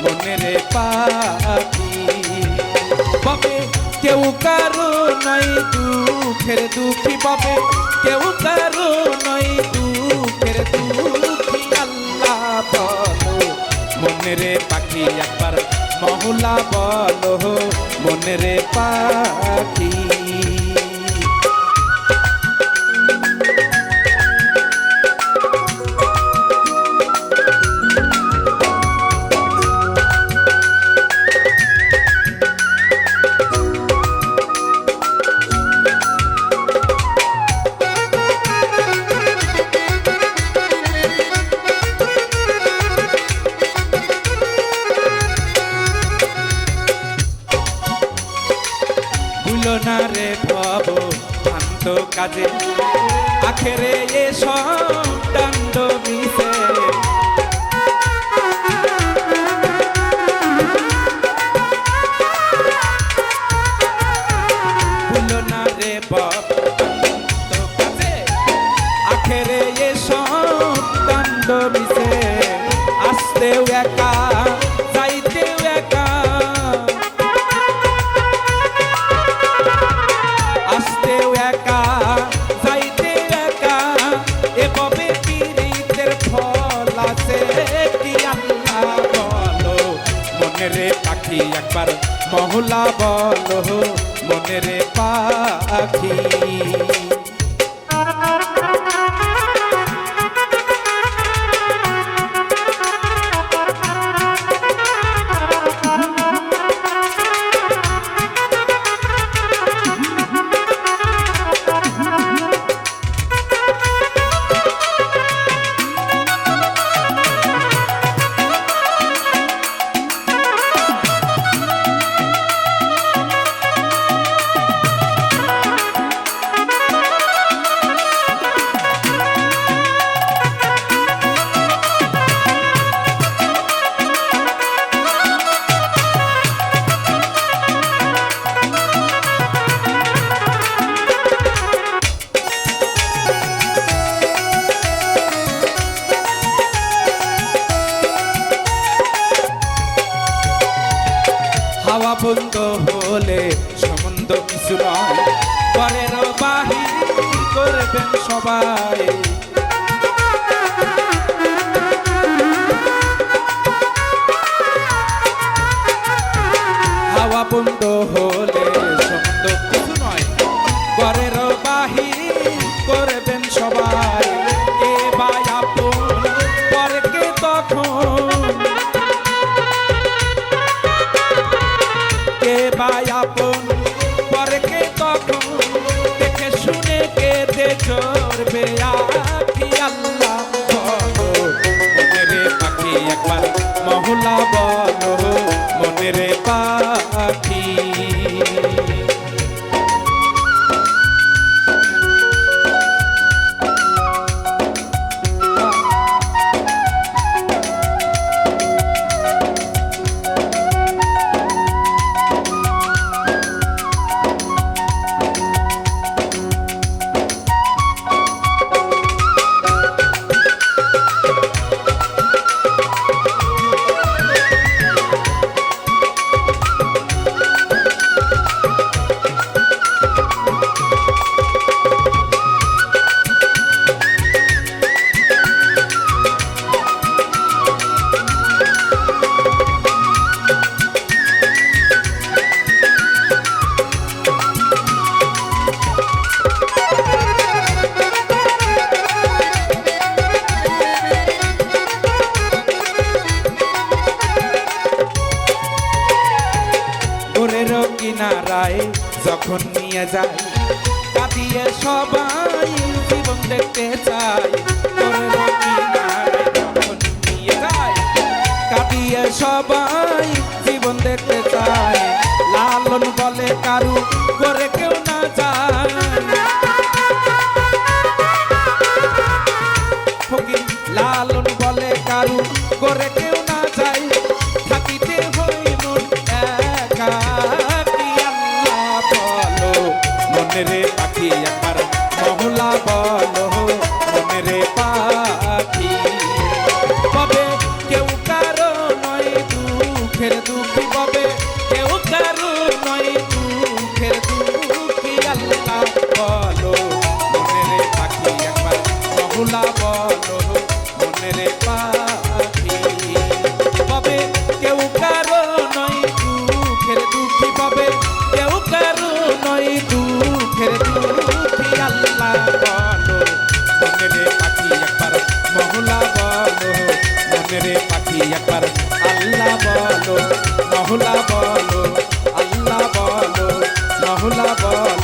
মনে রে পাখি। ববে কেউ কারো নয় দুঃখের দুঃখী, ববে কেউ কারো নয় দুঃখের দুঃখী। আল্লাহ বলো মনে রে পাখি, একবার মহলা বলো মনে রে পাখি। না রে ভব শান্ত কাজে আখেরে এসব দণ্ড মিশে। ভুলো না রে ভব শান্ত কাজে আখেরে এসব দণ্ড মিশে। আসতেও একা যাইতেও একা, আসতেও একা যাইতেও একা, এভাবে পীড়িতের ফল আছে কি। আল্লাহ বলো মনে রে পাখি, একবার মহলা বলো মনে রে পাখি। হাওয়া বন্ধ হলে সম্বন্ধ কিছু নয়, ঘরের বাহির করবেন সবাই। হাওয়া বন্ধ হলে সম্বন্ধ কিছু নয়, ঘরের বাহির করবেন সবাই। কে বা আপন পরকে তখন, কে বা আপন পরকে তখন দেখে শুনে কেঁদে চড়বে আখি। আল্লাহ বলো মনে রে পাখি, একবার মহলা বলো মনে রে পাখি। কিনারায় যখন নিয়ে যায় কাঁদিয়ে সবাই জীবন দেখতে চায়। কিনারায় যখন নিয়ে যায় কাঁদিয়ে সবাই জীবন দেখতে চায়। লালন বলে কারু করে কেউ না যায়, লালন বলে কারু করে কেউ না যায়। থাকিতে হই মন একা, মনে রে পাখি, একবার মহলা বলো মনে রে পাখি। ববে কেউ কারো নয় মনের পাখি একবার আল্লাহ বলো, মহলা বলো, আল্লাহ বলো, মহলা বলো।